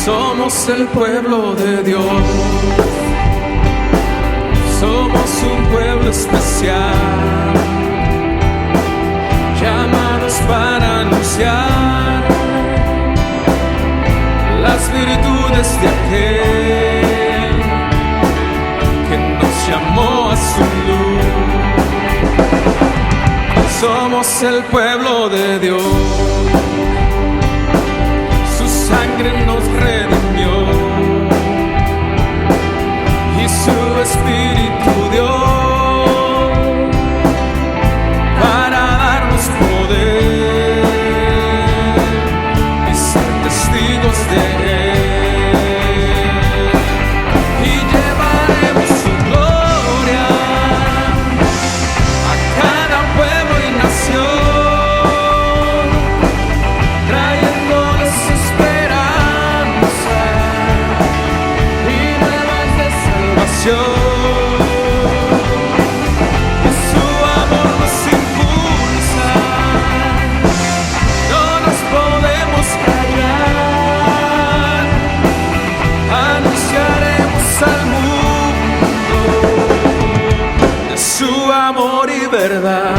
Somos el pueblo de Dios, somos un pueblo especial, llamados para anunciar las virtudes de aquel que nos llamó a su luz. Somos el pueblo de Dios, sangre nos redimió y su Espíritu dio para darnos poder y ser testigos de Él, y llevaremos su gloria a cada pueblo y nación. Verdad.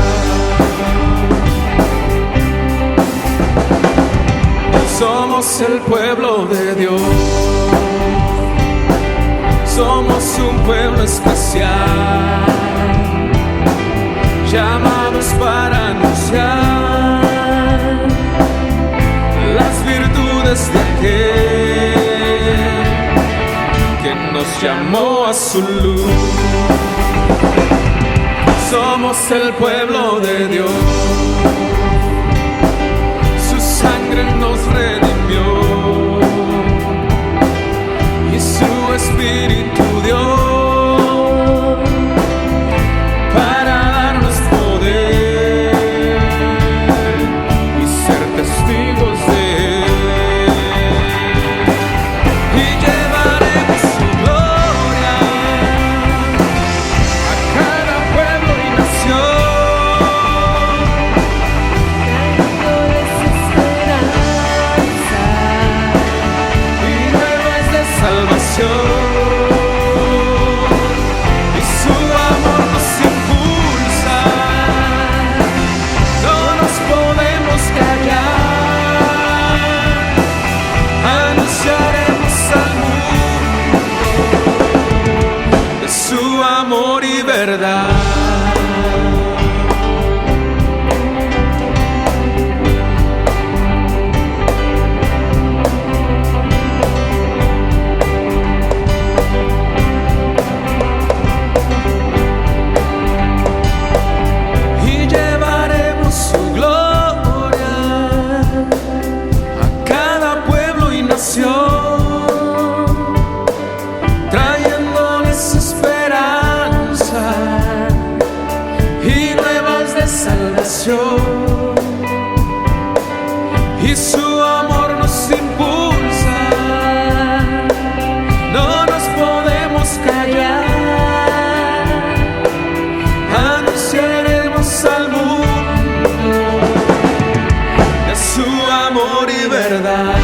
Somos el pueblo de Dios, somos un pueblo especial, llamados para anunciar las virtudes de aquel que nos llamó a su luz. Somos el pueblo de Dios, su sangre nos redimió y su Espíritu dio para darnos poder y ser testigos de Él, y llevaremos su gloria a cada pueblo y nación. Y nuevas de salvación, y su amor nos impulsa, no nos podemos callar, anunciaremos al mundo de su amor y verdad. Y llevaremos su gloria a cada pueblo y nación, trayéndoles esperanza y nuevas de salvación, y su amor nos impulsa, no nos podemos callar, anunciaremos al mundo de su amor y verdad.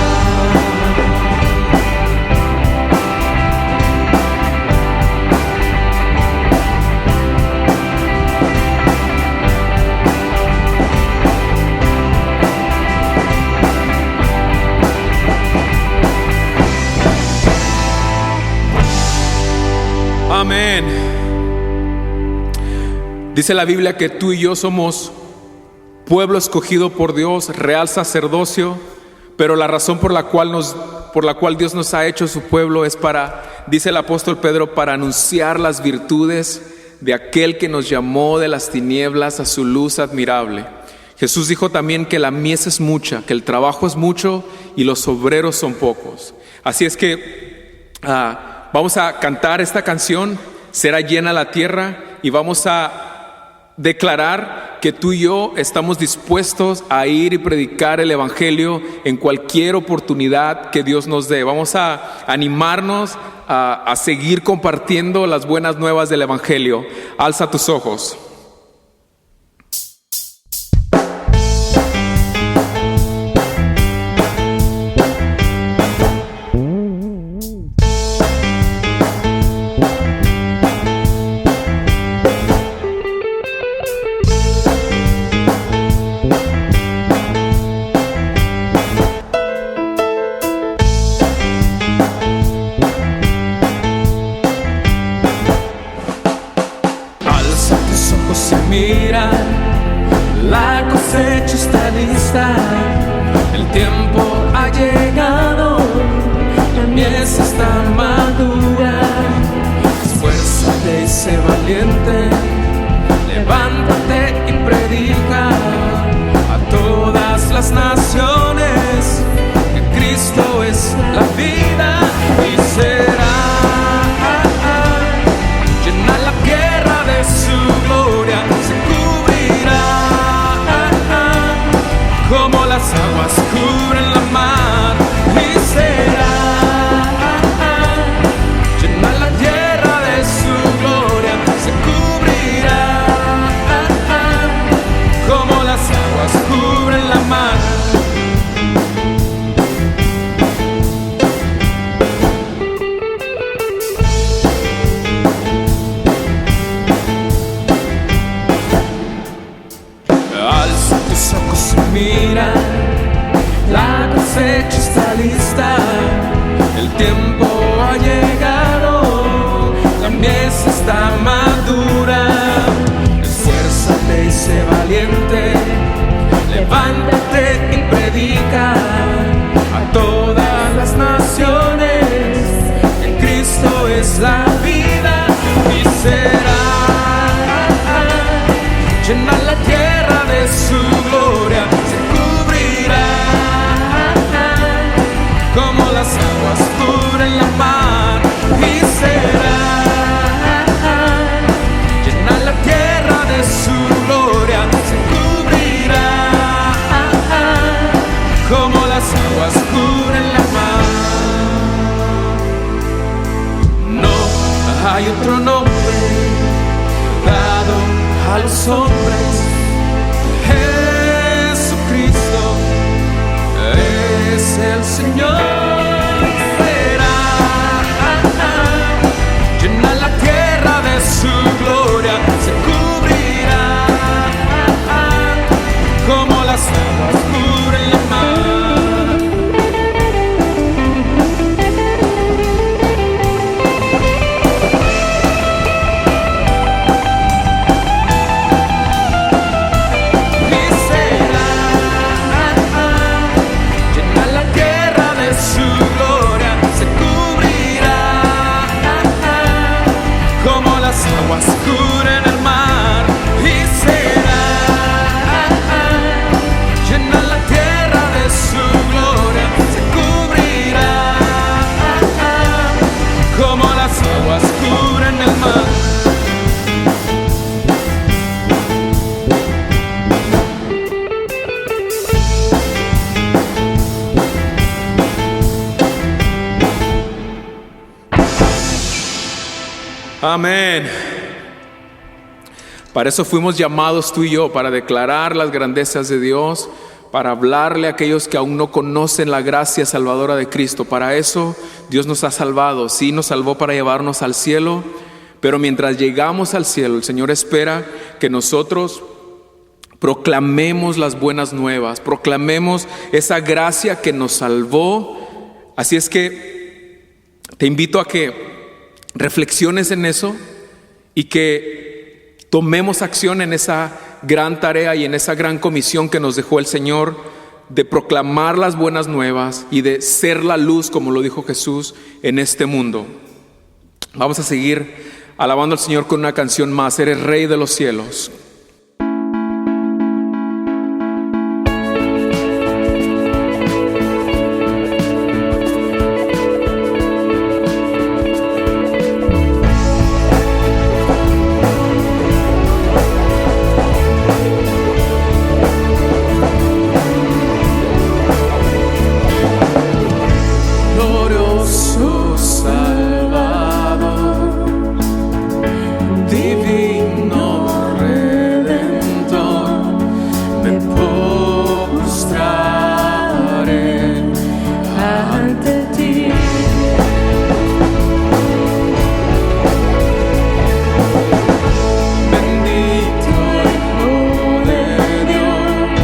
Amén. Dice la Biblia que tú y yo somos pueblo escogido por Dios, real sacerdocio, pero la razón por la cual Dios nos ha hecho su pueblo es para, dice el apóstol Pedro, para anunciar las virtudes de aquel que nos llamó de las tinieblas a su luz admirable. Jesús dijo también que la mies es mucha, que el trabajo es mucho y los obreros son pocos. Así es que vamos a cantar esta canción, Será llena la tierra, y vamos a declarar que tú y yo estamos dispuestos a ir y predicar el Evangelio en cualquier oportunidad que Dios nos dé. Vamos a animarnos a seguir compartiendo las buenas nuevas del Evangelio. Alza tus ojos. Mira, la cosecha está lista, el tiempo ha llegado, la mies está madura. Esfuérzate y sé valiente, levántate y predica a todas las naciones que Cristo es la vida y será. Como las aguas cubren la mar y será llena la tierra de su gloria, se cubrirá como las aguas cubren la mar. Alza tus ojos y mira, la cosecha está lista, el tiempo ha llegado, la mies está madura. Esfuérzate y sé valiente, levántate y predica a todas las naciones que Cristo es la vida y será llena la tierra de su gloria, se cubrirá como las aguas cubren la mar y será llena la tierra de su gloria, se cubrirá como las aguas cubren la mar. No hay otro nombre dado a los hombres, Jesucristo es el Señor. Será llena la tierra de su gloria, se cubrirá como las aguas cubren la mar. Aguas cubren el mar y será llena la tierra de su gloria, se cubrirá como las aguas cubren el mar. Amén. Para eso fuimos llamados tú y yo, para declarar las grandezas de Dios, para hablarle a aquellos que aún no conocen la gracia salvadora de Cristo. Para eso Dios nos ha salvado. Sí, nos salvó para llevarnos al cielo, pero mientras llegamos al cielo, el Señor espera que nosotros proclamemos las buenas nuevas, proclamemos esa gracia que nos salvó. Así es que te invito a que reflexiones en eso y que tomemos acción en esa gran tarea y en esa gran comisión que nos dejó el Señor de proclamar las buenas nuevas y de ser la luz, como lo dijo Jesús, en este mundo. Vamos a seguir alabando al Señor con una canción más. Eres Rey de los cielos. glorioso Salvador, divino Redentor, me postraré ante ti. Bendito Hijo de Dios,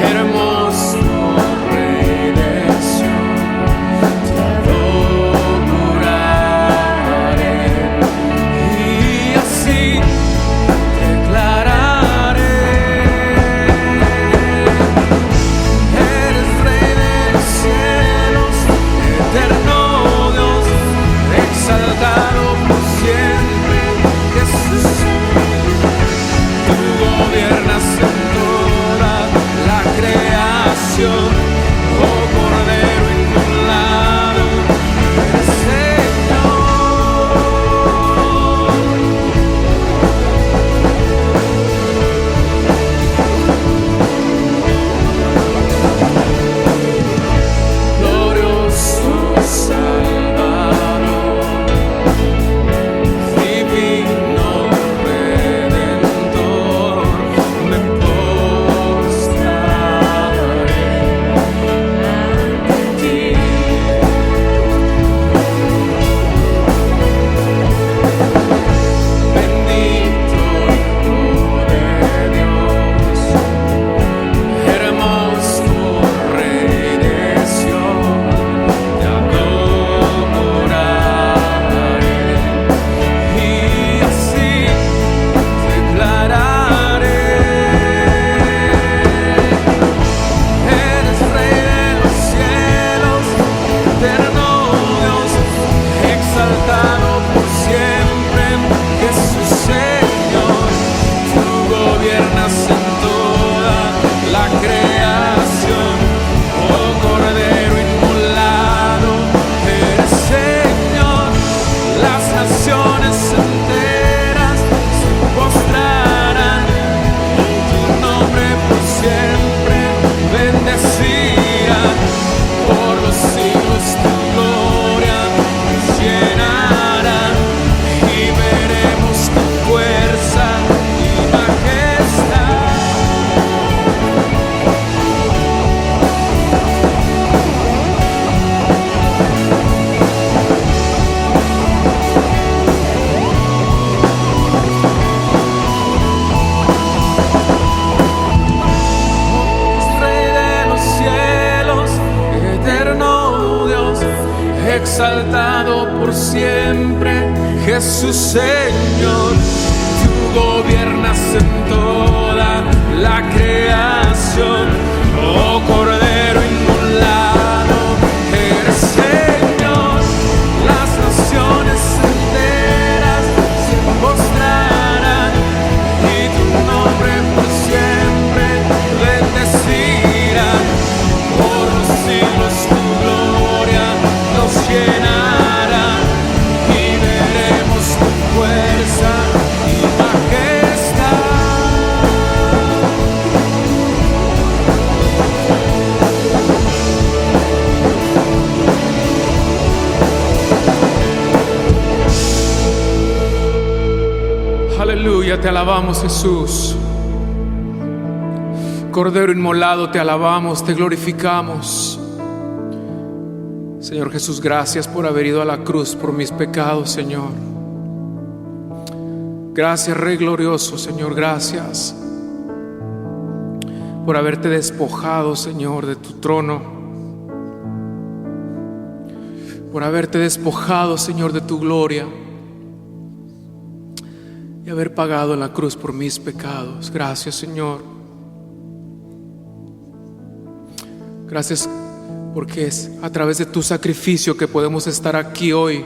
hermoso Rey de Sion, te adoraré y así declararé: eres Rey de los cielos, eterno Dios, exaltado por siempre, Jesús. Tú gobiernas en toda la creación, oh Cordero inmolado, eres Señor. Glorioso Salvador, divino Redentor, me postraré ante ti. Bendito Hijo de Dios, hermoso Rey de Sion, te adoraré y así declararé: eres Rey de los cielos, eterno Dios, exaltado por siempre, Jesús Señor. Tú gobiernas en toda la creación, oh Cordero inmolado, eres Señor. Las naciones enteras se postrarán y tu nombre por siempre bendecirán. Por los siglos tu gloria nos llenará y veremos tu fuerza y majestad. Rey de los cielos, eterno Dios, exaltado por siempre, Jesús Señor. Tú gobiernas en toda la creación, oh Cordero inmolado, eres Señor. Las naciones enteras se postrarán y tu nombre por siempre bendecirán. Por los siglos tu gloria nos llenará y veremos tu fuerza y majestad. Aleluya, te alabamos, Jesús. Cordero inmolado, te alabamos, te glorificamos. Señor Jesús, gracias por haber ido a la cruz por mis pecados, Señor. Gracias, Rey glorioso, Señor, gracias por haberte despojado, Señor, de tu trono, por haberte despojado, Señor, de tu gloria y haber pagado en la cruz por mis pecados. Gracias, Señor. Gracias porque es a través de tu sacrificio que podemos estar aquí hoy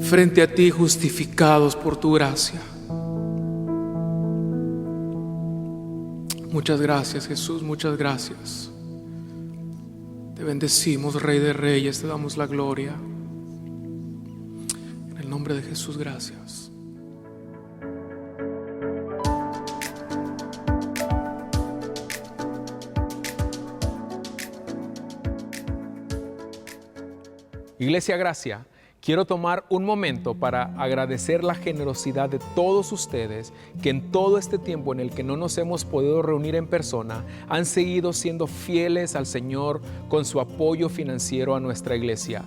frente a ti, justificados por tu gracia. Muchas gracias, Jesús, muchas gracias. Te bendecimos, Rey de Reyes, te damos la gloria. En el nombre de Jesús, gracias. Iglesia Gracia, quiero tomar un momento para agradecer la generosidad de todos ustedes que en todo este tiempo en el que no nos hemos podido reunir en persona, han seguido siendo fieles al Señor con su apoyo financiero a nuestra iglesia.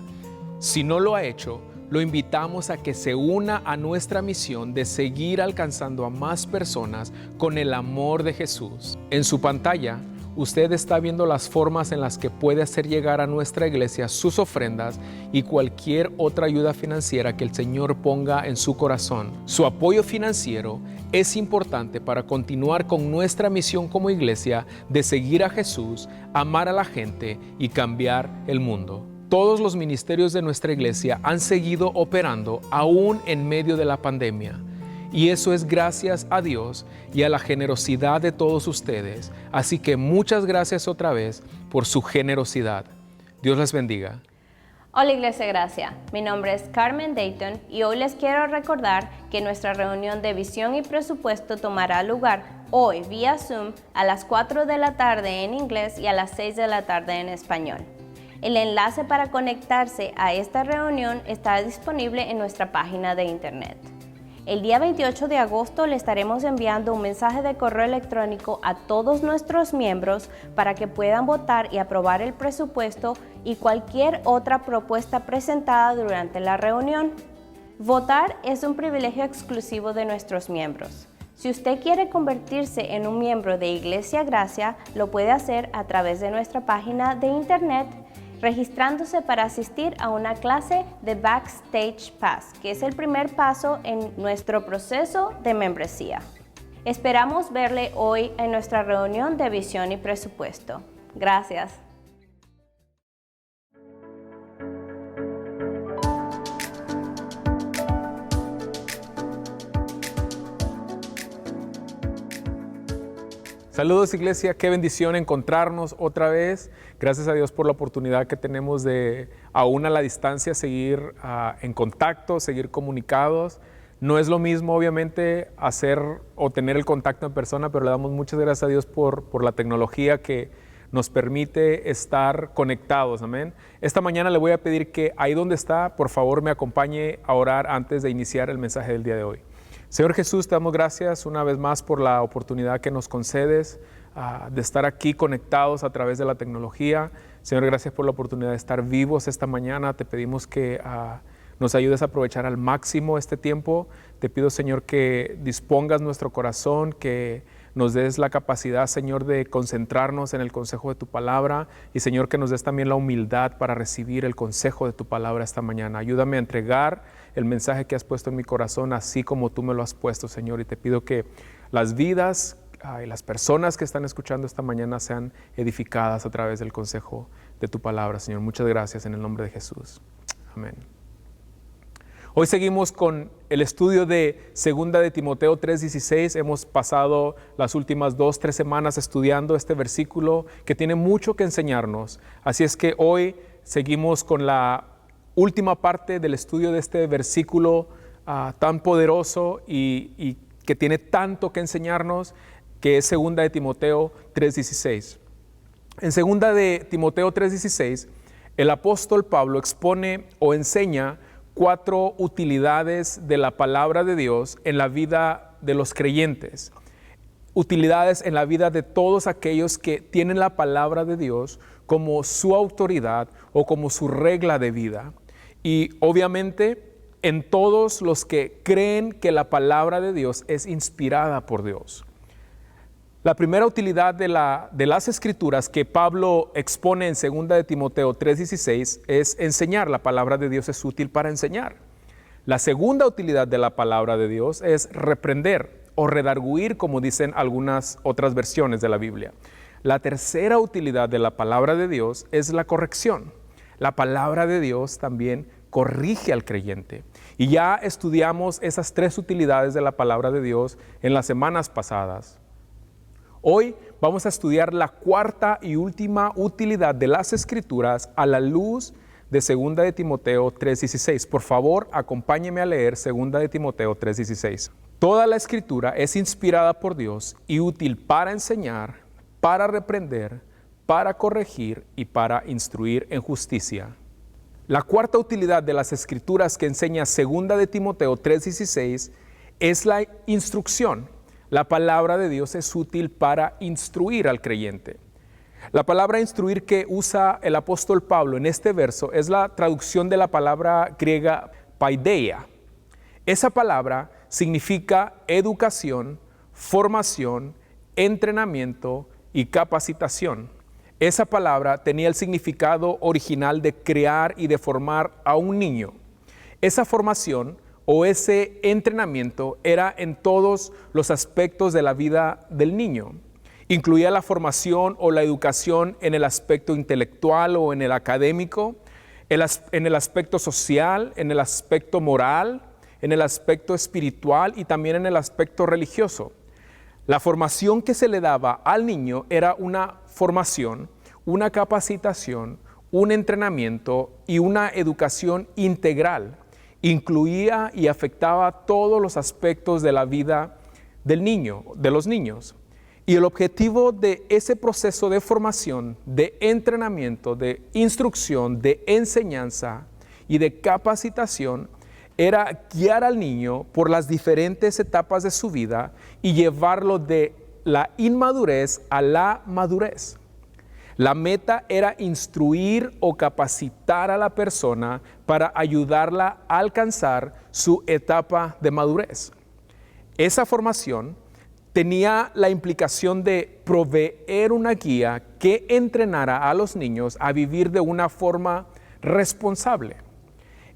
Si no lo ha hecho, lo invitamos a que se una a nuestra misión de seguir alcanzando a más personas con el amor de Jesús. En su pantalla, usted está viendo las formas en las que puede hacer llegar a nuestra iglesia sus ofrendas y cualquier otra ayuda financiera que el Señor ponga en su corazón. Su apoyo financiero es importante para continuar con nuestra misión como iglesia de seguir a Jesús, amar a la gente y cambiar el mundo. Todos los ministerios de nuestra iglesia han seguido operando aún en medio de la pandemia. Y eso es gracias a Dios y a la generosidad de todos ustedes. Así que muchas gracias otra vez por su generosidad. Dios les bendiga. Hola Iglesia Gracia, mi nombre es Carmen Dayton y hoy les quiero recordar que nuestra reunión de visión y presupuesto tomará lugar hoy vía Zoom a las 4 de la tarde en inglés y a las 6 de la tarde en español. El enlace para conectarse a esta reunión está disponible en nuestra página de internet. El día 28 de agosto le estaremos enviando un mensaje de correo electrónico a todos nuestros miembros para que puedan votar y aprobar el presupuesto y cualquier otra propuesta presentada durante la reunión. Votar es un privilegio exclusivo de nuestros miembros. Si usted quiere convertirse en un miembro de Iglesia Gracia, lo puede hacer a través de nuestra página de internet, registrándose para asistir a una clase de Backstage Pass, que es el primer paso en nuestro proceso de membresía. Esperamos verle hoy en nuestra reunión de visión y presupuesto. Gracias. Saludos iglesia, qué bendición encontrarnos otra vez. Gracias a Dios por la oportunidad que tenemos de, aún a la distancia, seguir en contacto, seguir comunicados. No es lo mismo obviamente hacer o tener el contacto en persona, pero le damos muchas gracias a Dios por la tecnología que nos permite estar conectados, amén. Esta mañana le voy a pedir que ahí donde está, por favor me acompañe a orar antes de iniciar el mensaje del día de hoy. Señor Jesús, te damos gracias una vez más por la oportunidad que nos concedes de estar aquí conectados a través de la tecnología. Señor, gracias por la oportunidad de estar vivos esta mañana. Te pedimos que nos ayudes a aprovechar al máximo este tiempo. Te pido, Señor, que dispongas nuestro corazón, que nos des la capacidad, Señor, de concentrarnos en el consejo de tu palabra y, Señor, que nos des también la humildad para recibir el consejo de tu palabra esta mañana. Ayúdame a entregar el mensaje que has puesto en mi corazón así como tú me lo has puesto, Señor, y te pido que las vidas y las personas que están escuchando esta mañana sean edificadas a través del consejo de tu palabra, Señor. Muchas gracias en el nombre de Jesús. Amén. Hoy seguimos con el estudio de 2 de Timoteo 3:16. Hemos pasado las últimas 2-3 semanas estudiando este versículo que tiene mucho que enseñarnos. Así es que hoy seguimos con la última parte del estudio de este versículo tan poderoso y que tiene tanto que enseñarnos, que es 2 de Timoteo 3:16. En 2 de Timoteo 3:16, el apóstol Pablo expone o enseña 4 utilidades de la palabra de Dios en la vida de los creyentes. Utilidades en la vida de todos aquellos que tienen la palabra de Dios como su autoridad o como su regla de vida. Y obviamente en todos los que creen que la palabra de Dios es inspirada por Dios. La primera utilidad de las Escrituras que Pablo expone en 2 de Timoteo 3:16 es enseñar. La palabra de Dios es útil para enseñar. La segunda utilidad de la palabra de Dios es reprender o redarguir, como dicen algunas otras versiones de la Biblia. La tercera utilidad de la palabra de Dios es la corrección. La palabra de Dios también corrige al creyente. Y ya estudiamos esas 3 utilidades de la palabra de Dios en las semanas pasadas. Hoy vamos a estudiar la cuarta y última utilidad de las Escrituras a la luz de 2 de Timoteo 3:16. Por favor, acompáñeme a leer 2 de Timoteo 3:16. Toda la Escritura es inspirada por Dios y útil para enseñar, para reprender, para corregir y para instruir en justicia. La cuarta utilidad de las escrituras que enseña 2 de Timoteo 3:16 es la instrucción. La palabra de Dios es útil para instruir al creyente. La palabra instruir que usa el apóstol Pablo en este verso es la traducción de la palabra griega paideia. Esa palabra significa educación, formación, entrenamiento y capacitación. Esa palabra tenía el significado original de crear y de formar a un niño. Esa formación o ese entrenamiento era en todos los aspectos de la vida del niño. Incluía la formación o la educación en el aspecto intelectual o en el académico, en el aspecto social, en el aspecto moral, en el aspecto espiritual y también en el aspecto religioso. La formación que se le daba al niño era una formación, una capacitación, un entrenamiento y una educación integral. Incluía y afectaba todos los aspectos de la vida del niño, de los niños. Y el objetivo de ese proceso de formación, de entrenamiento, de instrucción, de enseñanza y de capacitación era guiar al niño por las diferentes etapas de su vida y llevarlo de la inmadurez a la madurez. La meta era instruir o capacitar a la persona para ayudarla a alcanzar su etapa de madurez. Esa formación tenía la implicación de proveer una guía que entrenara a los niños a vivir de una forma responsable.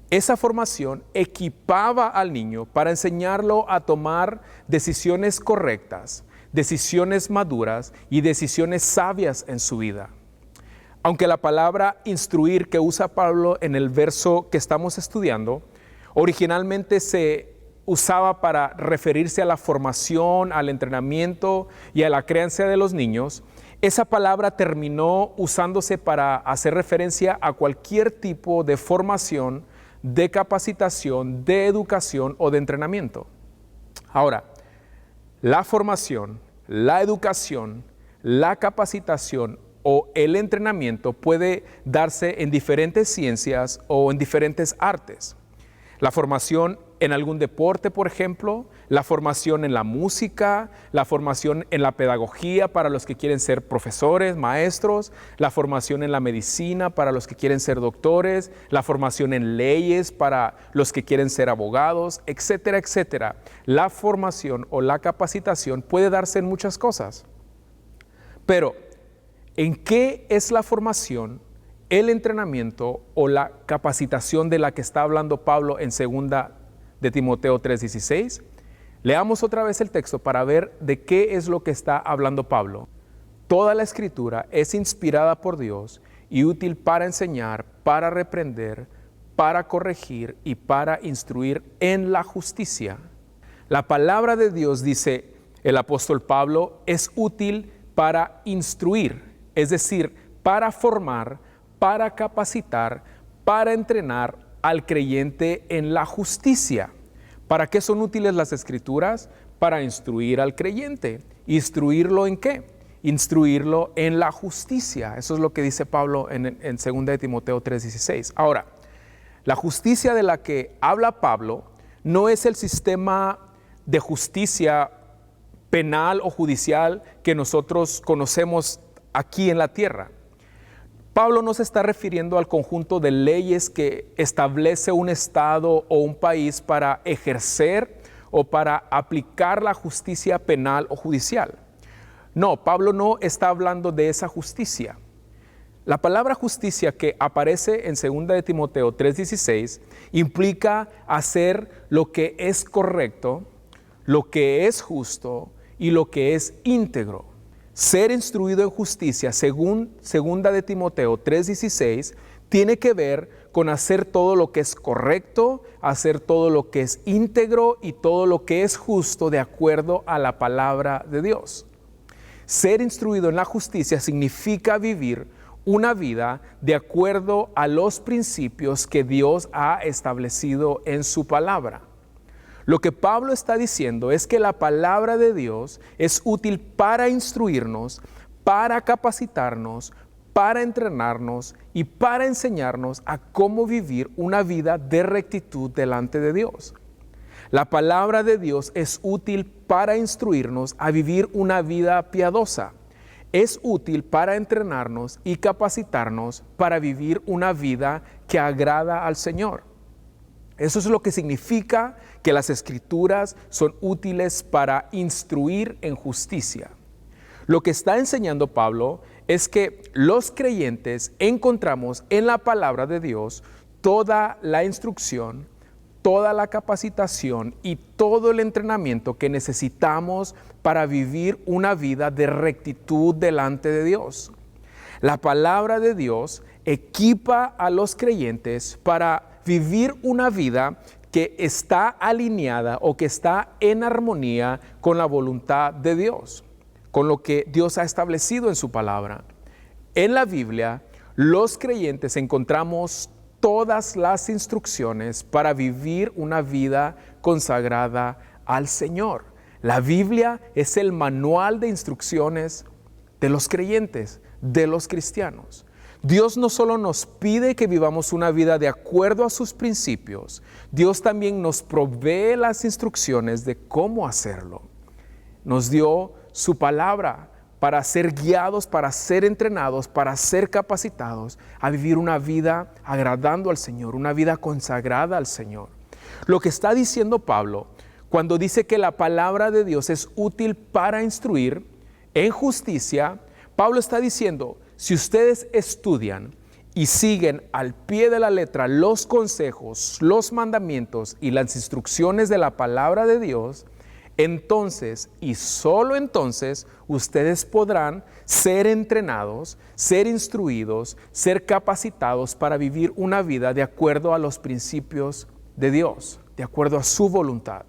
Esa formación equipaba al niño para enseñarlo a tomar decisiones correctas, decisiones maduras y decisiones sabias en su vida. Aunque la palabra instruir que usa Pablo en el verso que estamos estudiando, originalmente se usaba para referirse a la formación, al entrenamiento y a la crianza de los niños, esa palabra terminó usándose para hacer referencia a cualquier tipo de formación, de capacitación, de educación o de entrenamiento. Ahora, la formación, la educación, la capacitación o el entrenamiento puede darse en diferentes ciencias o en diferentes artes. La formación en algún deporte, por ejemplo, la formación en la música, la formación en la pedagogía para los que quieren ser profesores, maestros, la formación en la medicina para los que quieren ser doctores, la formación en leyes para los que quieren ser abogados, etcétera, etcétera. La formación o la capacitación puede darse en muchas cosas. Pero, ¿en qué es la formación, el entrenamiento o la capacitación de la que está hablando Pablo en 2 de Timoteo 3:16? Leamos otra vez el texto para ver de qué es lo que está hablando Pablo. Toda la escritura es inspirada por Dios y útil para enseñar, para reprender, para corregir y para instruir en la justicia. La palabra de Dios, dice el apóstol Pablo, es útil para instruir, es decir, para formar, para capacitar, para entrenar al creyente en la justicia. ¿Para qué son útiles las escrituras? Para instruir al creyente. ¿Instruirlo en qué? Instruirlo en la justicia. Eso es lo que dice Pablo en 2 de Timoteo 3:16. Ahora, la justicia de la que habla Pablo no es el sistema de justicia penal o judicial que nosotros conocemos aquí en la tierra. Pablo no se está refiriendo al conjunto de leyes que establece un estado o un país para ejercer o para aplicar la justicia penal o judicial. No, Pablo no está hablando de esa justicia. La palabra justicia que aparece en 2 de Timoteo 3:16 implica hacer lo que es correcto, lo que es justo y lo que es íntegro. Ser instruido en justicia, según 2 de Timoteo 3:16, tiene que ver con hacer todo lo que es correcto, hacer todo lo que es íntegro y todo lo que es justo de acuerdo a la palabra de Dios. Ser instruido en la justicia significa vivir una vida de acuerdo a los principios que Dios ha establecido en su palabra. Lo que Pablo está diciendo es que la palabra de Dios es útil para instruirnos, para capacitarnos, para entrenarnos y para enseñarnos a cómo vivir una vida de rectitud delante de Dios. La palabra de Dios es útil para instruirnos a vivir una vida piadosa. Es útil para entrenarnos y capacitarnos para vivir una vida que agrada al Señor. Eso es lo que significa que las Escrituras son útiles para instruir en justicia. Lo que está enseñando Pablo es que los creyentes encontramos en la palabra de Dios toda la instrucción, toda la capacitación y todo el entrenamiento que necesitamos para vivir una vida de rectitud delante de Dios. La palabra de Dios equipa a los creyentes para vivir una vida que está alineada o que está en armonía con la voluntad de Dios, con lo que Dios ha establecido en su palabra. En la Biblia, los creyentes encontramos todas las instrucciones para vivir una vida consagrada al Señor. La Biblia es el manual de instrucciones de los creyentes, de los cristianos. Dios no solo nos pide que vivamos una vida de acuerdo a sus principios, Dios también nos provee las instrucciones de cómo hacerlo. Nos dio su palabra para ser guiados, para ser entrenados, para ser capacitados a vivir una vida agradando al Señor, una vida consagrada al Señor. Lo que está diciendo Pablo cuando dice que la palabra de Dios es útil para instruir en justicia, Pablo está diciendo, si ustedes estudian y siguen al pie de la letra los consejos, los mandamientos y las instrucciones de la palabra de Dios, entonces y solo entonces ustedes podrán ser entrenados, ser instruidos, ser capacitados para vivir una vida de acuerdo a los principios de Dios, de acuerdo a su voluntad.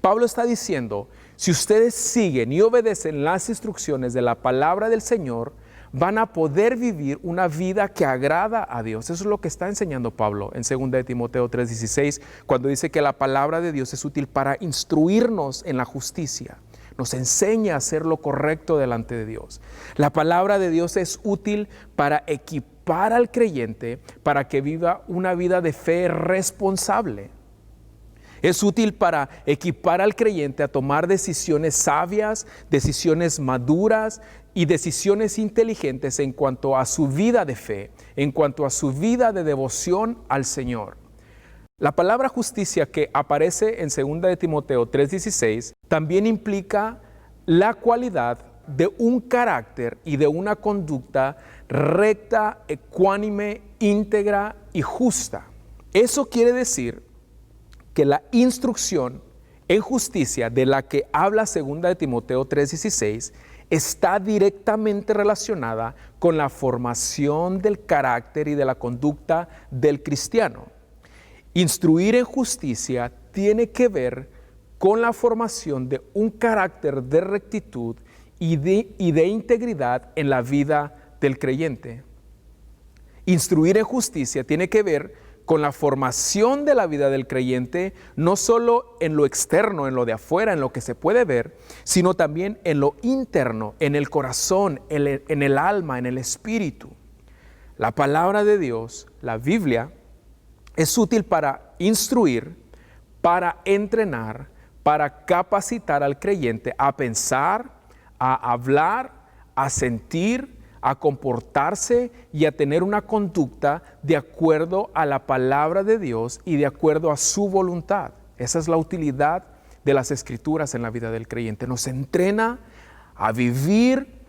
Pablo está diciendo, si ustedes siguen y obedecen las instrucciones de la palabra del Señor, van a poder vivir una vida que agrada a Dios. Eso es lo que está enseñando Pablo en 2 de Timoteo 3:16, cuando dice que la palabra de Dios es útil para instruirnos en la justicia. Nos enseña a hacer lo correcto delante de Dios. La palabra de Dios es útil para equipar al creyente para que viva una vida de fe responsable. Es útil para equipar al creyente a tomar decisiones sabias, decisiones maduras y decisiones inteligentes en cuanto a su vida de fe, en cuanto a su vida de devoción al Señor. La palabra justicia que aparece en 2 de Timoteo 3:16 también implica la cualidad de un carácter y de una conducta recta, ecuánime, íntegra y justa. Eso quiere decir que la instrucción en justicia de la que habla 2 de Timoteo 3:16 está directamente relacionada con la formación del carácter y de la conducta del cristiano. Instruir en justicia tiene que ver con la formación de un carácter de rectitud y de integridad en la vida del creyente. Instruir en justicia tiene que ver con la formación de la vida del creyente, no solo en lo externo, en lo de afuera, en lo que se puede ver, sino también en lo interno, en el corazón, en el alma, en el espíritu. La palabra de Dios, la Biblia, es útil para instruir, para entrenar, para capacitar al creyente a pensar, a hablar, a sentir, a comportarse y a tener una conducta de acuerdo a la palabra de Dios y de acuerdo a su voluntad. Esa es la utilidad de las Escrituras en la vida del creyente. Nos entrena a vivir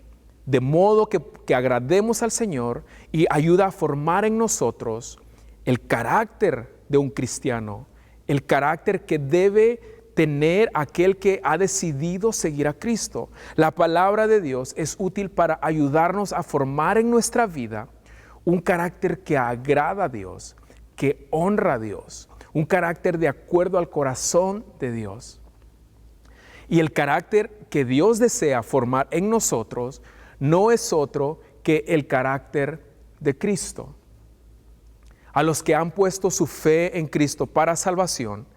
de modo que agrademos al Señor y ayuda a formar en nosotros el carácter de un cristiano, el carácter que debe tener aquel que ha decidido seguir a Cristo. La palabra de Dios es útil para ayudarnos a formar en nuestra vida un carácter que agrada a Dios, que honra a Dios, un carácter de acuerdo al corazón de Dios. Y el carácter que Dios desea formar en nosotros no es otro que el carácter de Cristo. A los que han puesto su fe en Cristo para salvación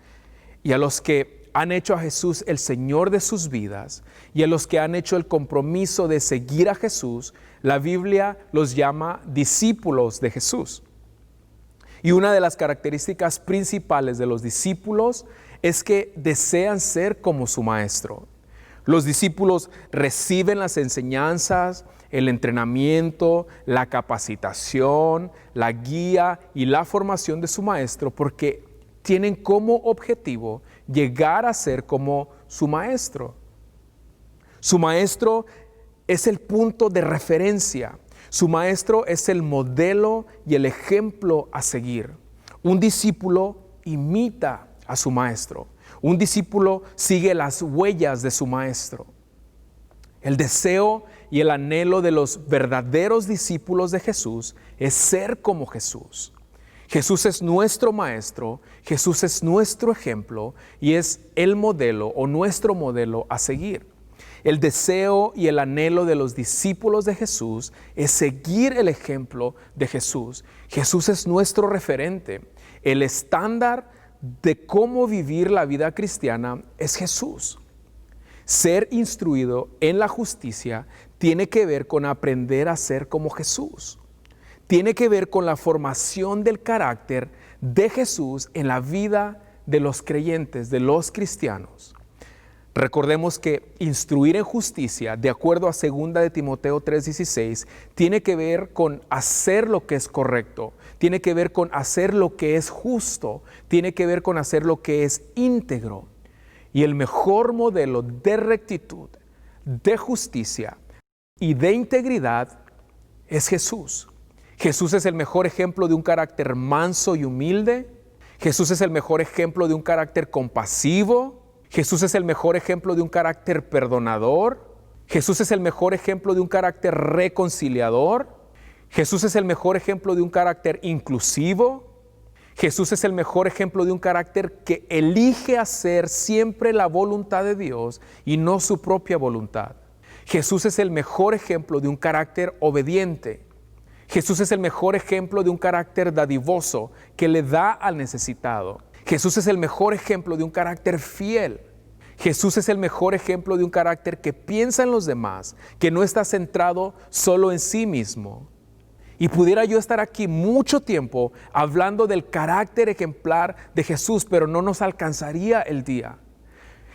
y a los que han hecho a Jesús el Señor de sus vidas y a los que han hecho el compromiso de seguir a Jesús, la Biblia los llama discípulos de Jesús. Y una de las características principales de los discípulos es que desean ser como su maestro. Los discípulos reciben las enseñanzas, el entrenamiento, la capacitación, la guía y la formación de su maestro porque tienen como objetivo llegar a ser como su maestro. Su maestro es el punto de referencia. Su maestro es el modelo y el ejemplo a seguir. Un discípulo imita a su maestro. Un discípulo sigue las huellas de su maestro. El deseo y el anhelo de los verdaderos discípulos de Jesús es ser como Jesús. Jesús es nuestro maestro, Jesús es nuestro ejemplo y es el modelo o nuestro modelo a seguir. El deseo y el anhelo de los discípulos de Jesús es seguir el ejemplo de Jesús. Jesús es nuestro referente. El estándar de cómo vivir la vida cristiana es Jesús. Ser instruido en la justicia tiene que ver con aprender a ser como Jesús. Tiene que ver con la formación del carácter de Jesús en la vida de los creyentes, de los cristianos. Recordemos que instruir en justicia, de acuerdo a 2 de Timoteo 3:16, tiene que ver con hacer lo que es correcto, tiene que ver con hacer lo que es justo, tiene que ver con hacer lo que es íntegro. Y el mejor modelo de rectitud, de justicia y de integridad es Jesús. Jesús es el mejor ejemplo de un carácter manso y humilde. Jesús es el mejor ejemplo de un carácter compasivo. Jesús es el mejor ejemplo de un carácter perdonador. Jesús es el mejor ejemplo de un carácter reconciliador. Jesús es el mejor ejemplo de un carácter inclusivo. Jesús es el mejor ejemplo de un carácter que elige hacer siempre la voluntad de Dios y no su propia voluntad. Jesús es el mejor ejemplo de un carácter obediente. Jesús es el mejor ejemplo de un carácter dadivoso que le da al necesitado. Jesús es el mejor ejemplo de un carácter fiel. Jesús es el mejor ejemplo de un carácter que piensa en los demás, que no está centrado solo en sí mismo. Y pudiera yo estar aquí mucho tiempo hablando del carácter ejemplar de Jesús, pero no nos alcanzaría el día.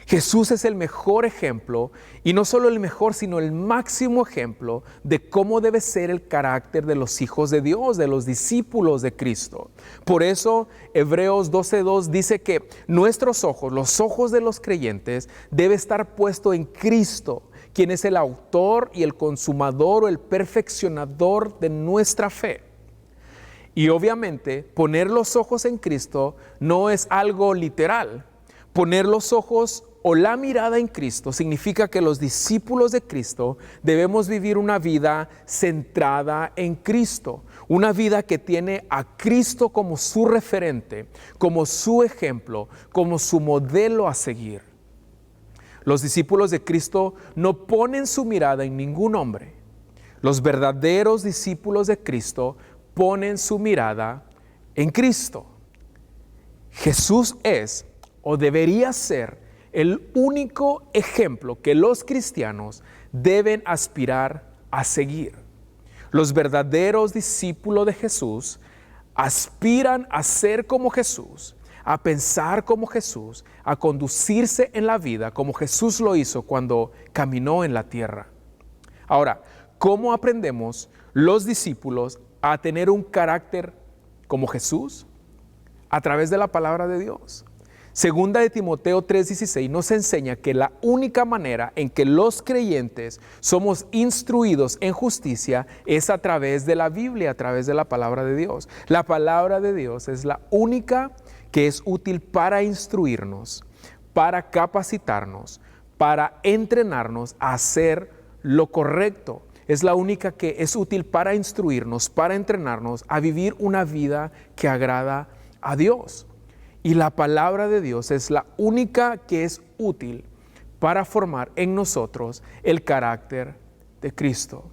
Jesús es el mejor ejemplo, y no solo el mejor, sino el máximo ejemplo de cómo debe ser el carácter de los hijos de Dios, de los discípulos de Cristo. Por eso Hebreos 12:2 dice que nuestros ojos, los ojos de los creyentes, debe estar puesto en Cristo, quien es el autor y el consumador o el perfeccionador de nuestra fe. Y obviamente poner los ojos en Cristo no es algo literal. Poner los ojos o la mirada en Cristo significa que los discípulos de Cristo debemos vivir una vida centrada en Cristo, una vida que tiene a Cristo como su referente, como su ejemplo, como su modelo a seguir. Los discípulos de Cristo no ponen su mirada en ningún hombre. Los verdaderos discípulos de Cristo ponen su mirada en Cristo. Jesús es o debería ser el único ejemplo que los cristianos deben aspirar a seguir. Los verdaderos discípulos de Jesús aspiran a ser como Jesús, a pensar como Jesús, a conducirse en la vida como Jesús lo hizo cuando caminó en la tierra. Ahora, ¿cómo aprendemos los discípulos a tener un carácter como Jesús? A través de la palabra de Dios. 2 de Timoteo 3:16 nos enseña que la única manera en que los creyentes somos instruidos en justicia es a través de la Biblia, a través de la palabra de Dios. La palabra de Dios es la única que es útil para instruirnos, para capacitarnos, para entrenarnos a hacer lo correcto. Es la única que es útil para instruirnos, para entrenarnos a vivir una vida que agrada a Dios. Y la palabra de Dios es la única que es útil para formar en nosotros el carácter de Cristo,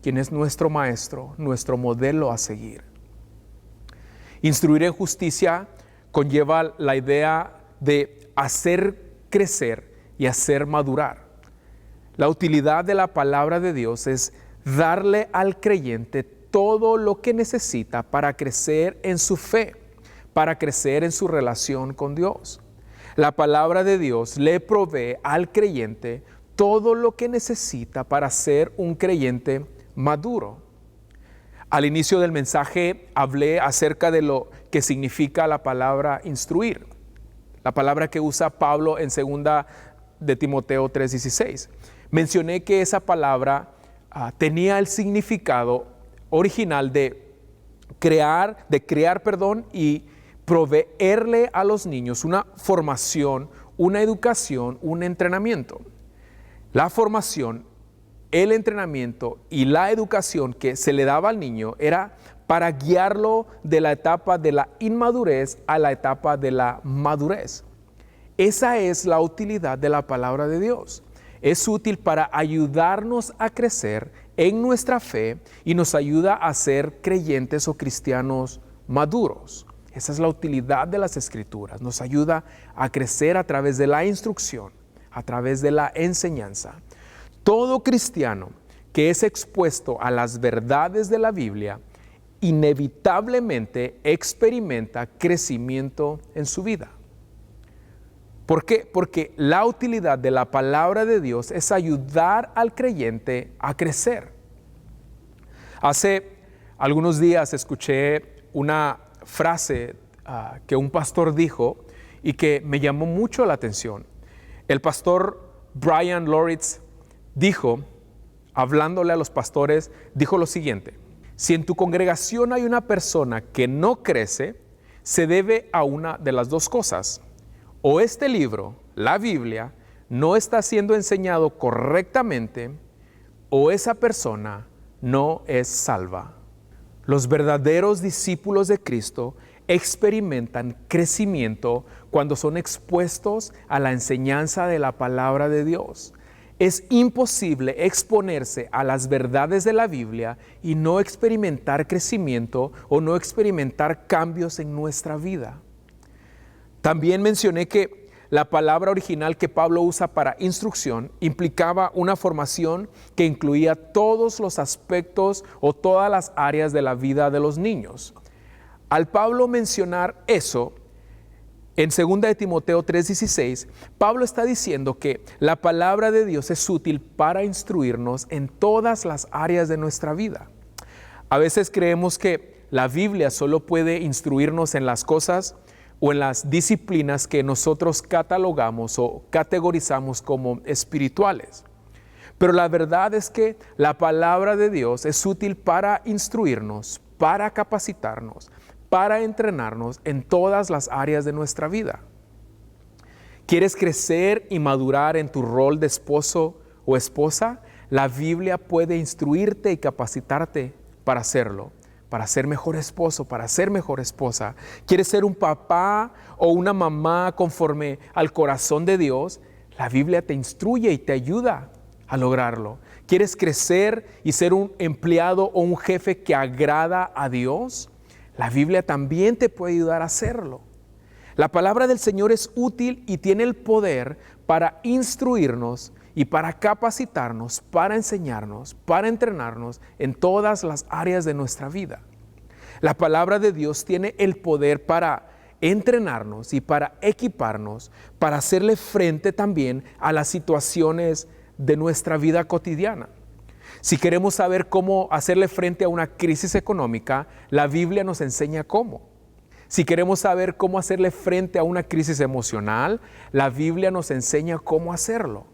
quien es nuestro maestro, nuestro modelo a seguir. Instruir en justicia conlleva la idea de hacer crecer y hacer madurar. La utilidad de la palabra de Dios es darle al creyente todo lo que necesita para crecer en su fe, para crecer en su relación con Dios. La palabra de Dios le provee al creyente todo lo que necesita para ser un creyente maduro. Al inicio del mensaje hablé acerca de lo que significa la palabra instruir, la palabra que usa Pablo en 2 de Timoteo 3:16. Mencioné que esa palabra tenía el significado original de crear y proveerle a los niños una formación, una educación, un entrenamiento. La formación, el entrenamiento y la educación que se le daba al niño era para guiarlo de la etapa de la inmadurez a la etapa de la madurez. Esa es la utilidad de la palabra de Dios. Es útil para ayudarnos a crecer en nuestra fe y nos ayuda a ser creyentes o cristianos maduros. Esa es la utilidad de las Escrituras. Nos ayuda a crecer a través de la instrucción, a través de la enseñanza. Todo cristiano que es expuesto a las verdades de la Biblia inevitablemente experimenta crecimiento en su vida. ¿Por qué? Porque la utilidad de la palabra de Dios es ayudar al creyente a crecer. Hace algunos días escuché una frase que un pastor dijo y que me llamó mucho la atención. El pastor Brian Loritz dijo, hablándole a los pastores, dijo lo siguiente: si en tu congregación hay una persona que no crece, se debe a una de las dos cosas. O este libro, la Biblia, no está siendo enseñado correctamente, o esa persona no es salva. Los verdaderos discípulos de Cristo experimentan crecimiento cuando son expuestos a la enseñanza de la palabra de Dios. Es imposible exponerse a las verdades de la Biblia y no experimentar crecimiento o no experimentar cambios en nuestra vida. También mencioné que la palabra original que Pablo usa para instrucción implicaba una formación que incluía todos los aspectos o todas las áreas de la vida de los niños. Al Pablo mencionar eso, en 2 de Timoteo 3:16, Pablo está diciendo que la palabra de Dios es útil para instruirnos en todas las áreas de nuestra vida. A veces creemos que la Biblia solo puede instruirnos en las cosas o en las disciplinas que nosotros catalogamos o categorizamos como espirituales. Pero la verdad es que la palabra de Dios es útil para instruirnos, para capacitarnos, para entrenarnos en todas las áreas de nuestra vida. ¿Quieres crecer y madurar en tu rol de esposo o esposa? La Biblia puede instruirte y capacitarte para hacerlo, para ser mejor esposo, para ser mejor esposa. ¿Quieres ser un papá o una mamá conforme al corazón de Dios? La Biblia te instruye y te ayuda a lograrlo. ¿Quieres crecer y ser un empleado o un jefe que agrada a Dios? La Biblia también te puede ayudar a hacerlo. La palabra del Señor es útil y tiene el poder para instruirnos y para capacitarnos, para enseñarnos, para entrenarnos en todas las áreas de nuestra vida. La palabra de Dios tiene el poder para entrenarnos y para equiparnos, para hacerle frente también a las situaciones de nuestra vida cotidiana. Si queremos saber cómo hacerle frente a una crisis económica, la Biblia nos enseña cómo. Si queremos saber cómo hacerle frente a una crisis emocional, la Biblia nos enseña cómo hacerlo.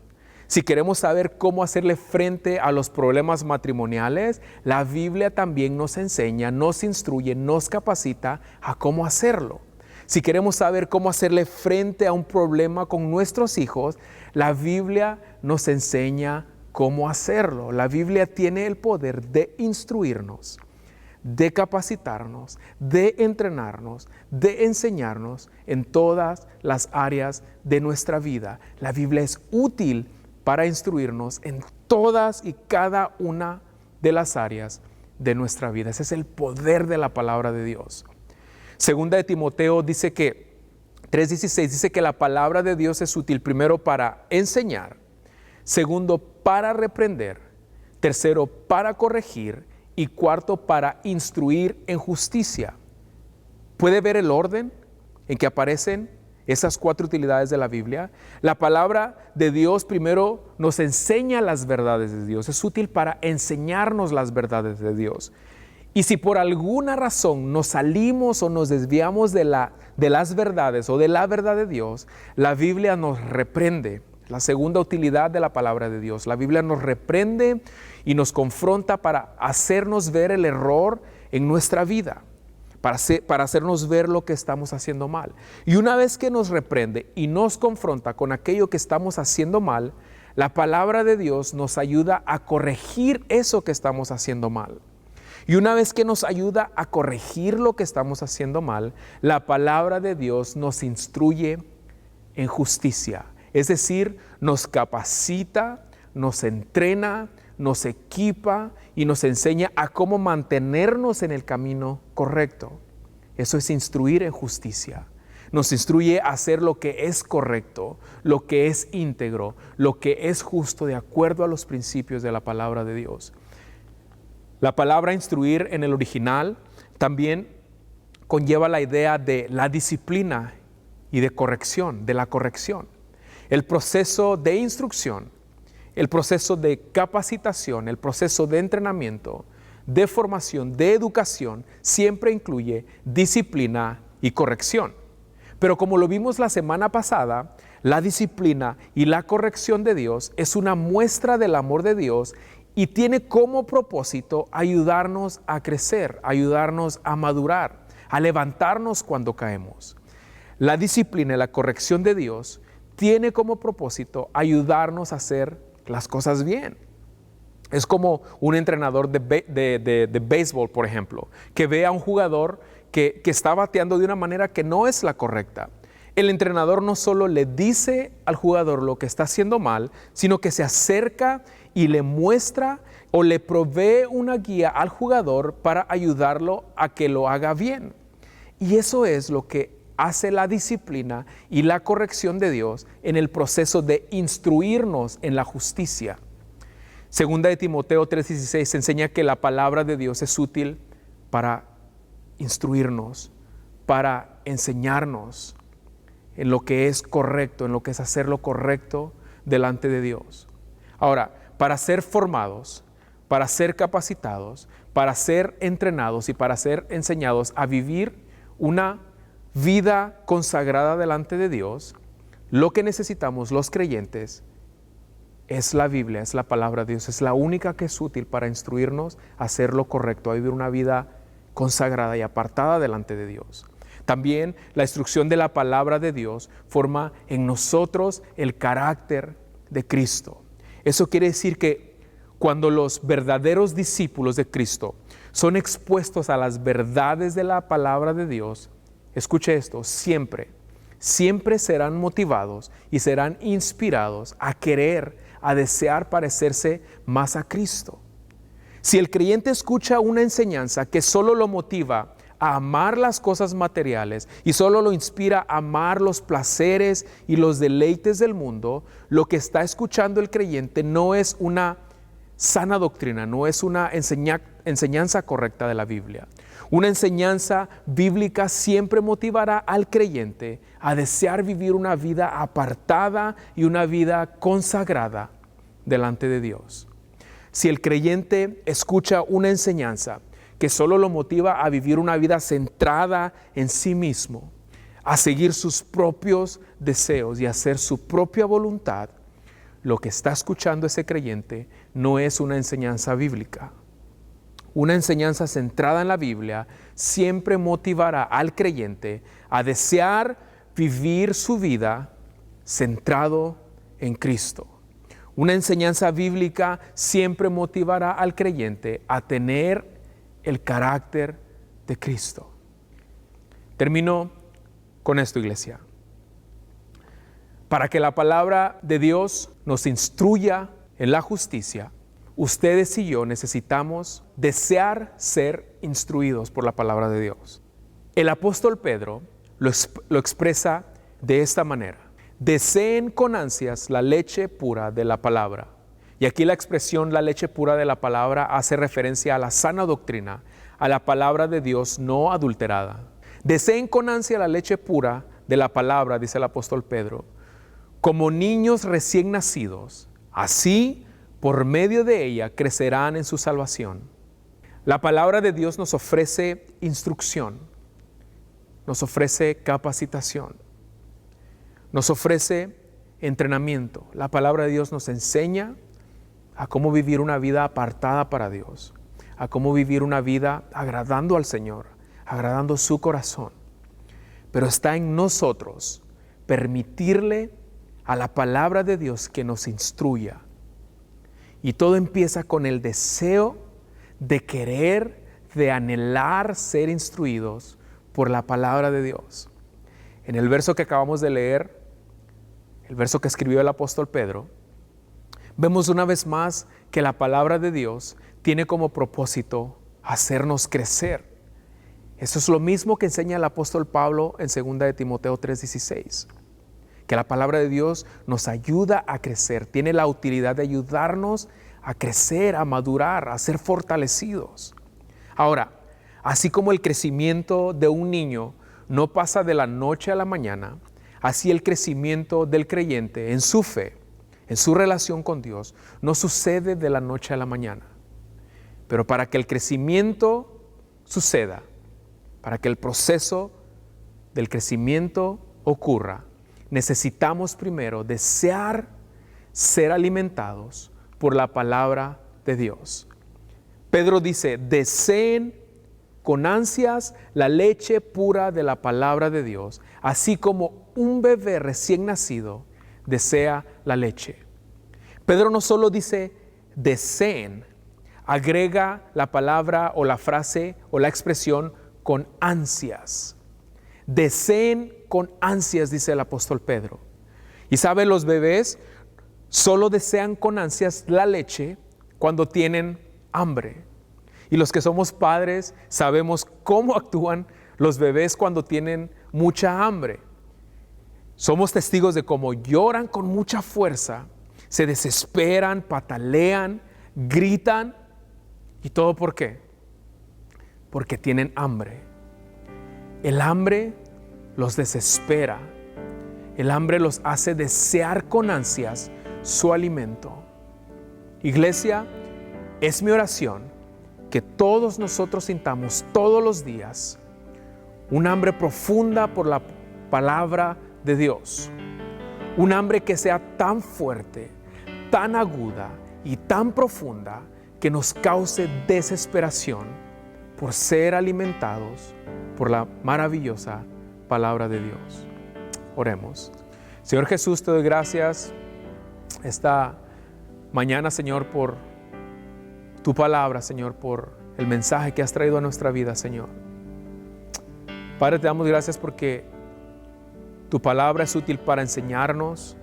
Si queremos saber cómo hacerle frente a los problemas matrimoniales, la Biblia también nos enseña, nos instruye, nos capacita a cómo hacerlo. Si queremos saber cómo hacerle frente a un problema con nuestros hijos, la Biblia nos enseña cómo hacerlo. La Biblia tiene el poder de instruirnos, de capacitarnos, de entrenarnos, de enseñarnos en todas las áreas de nuestra vida. La Biblia es útil para instruirnos en todas y cada una de las áreas de nuestra vida. Ese es el poder de la palabra de Dios. 2 de Timoteo dice que 3:16 dice que la palabra de Dios es útil primero para enseñar, segundo para reprender, tercero para corregir y cuarto para instruir en justicia. ¿Puede ver el orden en que aparecen esas 4 utilidades de la Biblia? La palabra de Dios primero nos enseña las verdades de Dios. Es útil para enseñarnos las verdades de Dios. Y si por alguna razón nos salimos o nos desviamos de las verdades o de la verdad de Dios, la Biblia nos reprende. La segunda utilidad de la palabra de Dios. La Biblia nos reprende y nos confronta para hacernos ver el error en nuestra vida, para hacernos ver lo que estamos haciendo mal. Y una vez que nos reprende y nos confronta con aquello que estamos haciendo mal, la palabra de Dios nos ayuda a corregir eso que estamos haciendo mal. Y una vez que nos ayuda a corregir lo que estamos haciendo mal, la palabra de Dios nos instruye en justicia. Es decir, nos capacita, nos entrena, nos equipa y nos enseña a cómo mantenernos en el camino correcto. Eso es instruir en justicia. Nos instruye a hacer lo que es correcto, lo que es íntegro, lo que es justo de acuerdo a los principios de la palabra de Dios. La palabra instruir en el original también conlleva la idea de la disciplina y de corrección, de la corrección. El proceso de instrucción, el proceso de capacitación, el proceso de entrenamiento, de formación, de educación, siempre incluye disciplina y corrección. Pero como lo vimos la semana pasada, la disciplina y la corrección de Dios es una muestra del amor de Dios y tiene como propósito ayudarnos a crecer, ayudarnos a madurar, a levantarnos cuando caemos. La disciplina y la corrección de Dios tiene como propósito ayudarnos a hacer las cosas bien. Es como un entrenador de béisbol, por ejemplo, que ve a un jugador que está bateando de una manera que no es la correcta. El entrenador no solo le dice al jugador lo que está haciendo mal, sino que se acerca y le muestra o le provee una guía al jugador para ayudarlo a que lo haga bien. Y eso es lo que hace la disciplina y la corrección de Dios en el proceso de instruirnos en la justicia. Segunda de Timoteo 3:16 enseña que la palabra de Dios es útil para instruirnos, para enseñarnos en lo que es correcto, en lo que es hacer lo correcto delante de Dios. Ahora, para ser formados, para ser capacitados, para ser entrenados y para ser enseñados a vivir una vida consagrada delante de Dios, lo que necesitamos los creyentes es la Biblia, es la palabra de Dios, es la única que es útil para instruirnos a hacer lo correcto, a vivir una vida consagrada y apartada delante de Dios. También la instrucción de la palabra de Dios forma en nosotros el carácter de Cristo. Eso quiere decir que cuando los verdaderos discípulos de Cristo son expuestos a las verdades de la palabra de Dios, escuche esto, siempre serán motivados y serán inspirados a querer, a desear parecerse más a Cristo. Si el creyente escucha una enseñanza que solo lo motiva a amar las cosas materiales y solo lo inspira a amar los placeres y los deleites del mundo, lo que está escuchando el creyente no es una sana doctrina, no es una enseñanza correcta de la Biblia. Una enseñanza bíblica siempre motivará al creyente a desear vivir una vida apartada y una vida consagrada delante de Dios. Si el creyente escucha una enseñanza que solo lo motiva a vivir una vida centrada en sí mismo, a seguir sus propios deseos y a hacer su propia voluntad, lo que está escuchando ese creyente no es una enseñanza bíblica. Una enseñanza centrada en la Biblia siempre motivará al creyente a desear vivir su vida centrado en Cristo. Una enseñanza bíblica siempre motivará al creyente a tener el carácter de Cristo. Termino con esto, iglesia. Para que la palabra de Dios nos instruya en la justicia, ustedes y yo necesitamos desear ser instruidos por la palabra de Dios. El apóstol Pedro lo expresa de esta manera: deseen con ansias la leche pura de la palabra. Y aquí la expresión la leche pura de la palabra hace referencia a la sana doctrina, a la palabra de Dios no adulterada. Deseen con ansia la leche pura de la palabra, dice el apóstol Pedro, como niños recién nacidos, así por medio de ella crecerán en su salvación. La palabra de Dios nos ofrece instrucción, nos ofrece capacitación, nos ofrece entrenamiento. La palabra de Dios nos enseña a cómo vivir una vida apartada para Dios, a cómo vivir una vida agradando al Señor, agradando su corazón. Pero está en nosotros permitirle a la palabra de Dios que nos instruya. Y todo empieza con el deseo de querer, de anhelar ser instruidos por la palabra de Dios. En el verso que acabamos de leer, el verso que escribió el apóstol Pedro, vemos una vez más que la palabra de Dios tiene como propósito hacernos crecer. Eso es lo mismo que enseña el apóstol Pablo en 2 de Timoteo 3:16. Que la palabra de Dios nos ayuda a crecer, tiene la utilidad de ayudarnos a crecer, a madurar, a ser fortalecidos. Ahora, así como el crecimiento de un niño no pasa de la noche a la mañana, así el crecimiento del creyente en su fe, en su relación con Dios, no sucede de la noche a la mañana. Pero para que el crecimiento suceda, para que el proceso del crecimiento ocurra, necesitamos primero desear ser alimentados por la palabra de Dios. Pedro dice: deseen con ansias la leche pura de la palabra de Dios, así como un bebé recién nacido desea la leche. Pedro no solo dice deseen, agrega la palabra o la frase o la expresión con ansias. Deseen con ansias, dice el apóstol Pedro. Y sabe, los bebés solo desean con ansias la leche cuando tienen hambre. Y los que somos padres sabemos cómo actúan los bebés cuando tienen mucha hambre. Somos testigos de cómo lloran con mucha fuerza, se desesperan, patalean, gritan. ¿Y todo por qué? Porque tienen hambre. El hambre los desespera. El hambre los hace desear con ansias su alimento. Iglesia, es mi oración que todos nosotros sintamos todos los días un hambre profunda por la palabra de Dios. Un hambre que sea tan fuerte, tan aguda y tan profunda que nos cause desesperación por ser alimentados por la maravillosa palabra de Dios. Oremos. Señor Jesús, te doy gracias esta mañana, Señor, por tu palabra, Señor, por el mensaje que has traído a nuestra vida, Señor. Padre, te damos gracias porque tu palabra es útil para enseñarnos,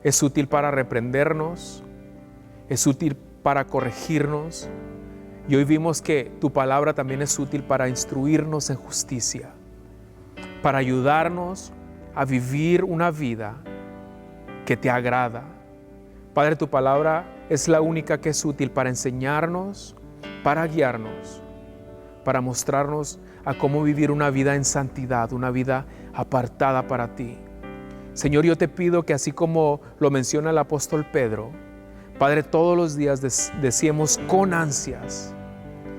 es útil para reprendernos, es útil para corregirnos. Y hoy vimos que tu palabra también es útil para instruirnos en justicia, para ayudarnos a vivir una vida que te agrada. Padre, tu palabra es la única que es útil para enseñarnos, para guiarnos, para mostrarnos a cómo vivir una vida en santidad, una vida apartada para ti. Señor, yo te pido que así como lo menciona el apóstol Pedro, Padre, todos los días deseemos con ansias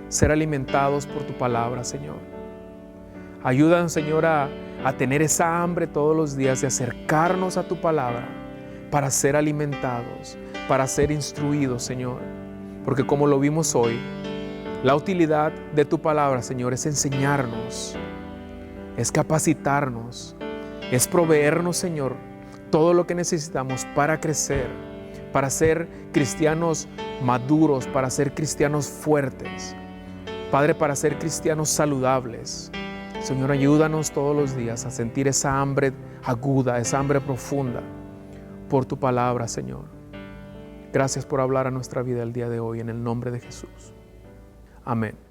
ser alimentados por tu palabra, Señor. Ayúdanos, Señor, a tener esa hambre todos los días de acercarnos a tu palabra para ser alimentados, para ser instruidos, Señor. Porque como lo vimos hoy, la utilidad de tu palabra, Señor, es enseñarnos, es capacitarnos, es proveernos, Señor, todo lo que necesitamos para crecer, para ser cristianos maduros, para ser cristianos fuertes. Padre, para ser cristianos saludables. Señor, ayúdanos todos los días a sentir esa hambre aguda, esa hambre profunda por tu palabra, Señor. Gracias por hablar a nuestra vida el día de hoy, en el nombre de Jesús. Amén.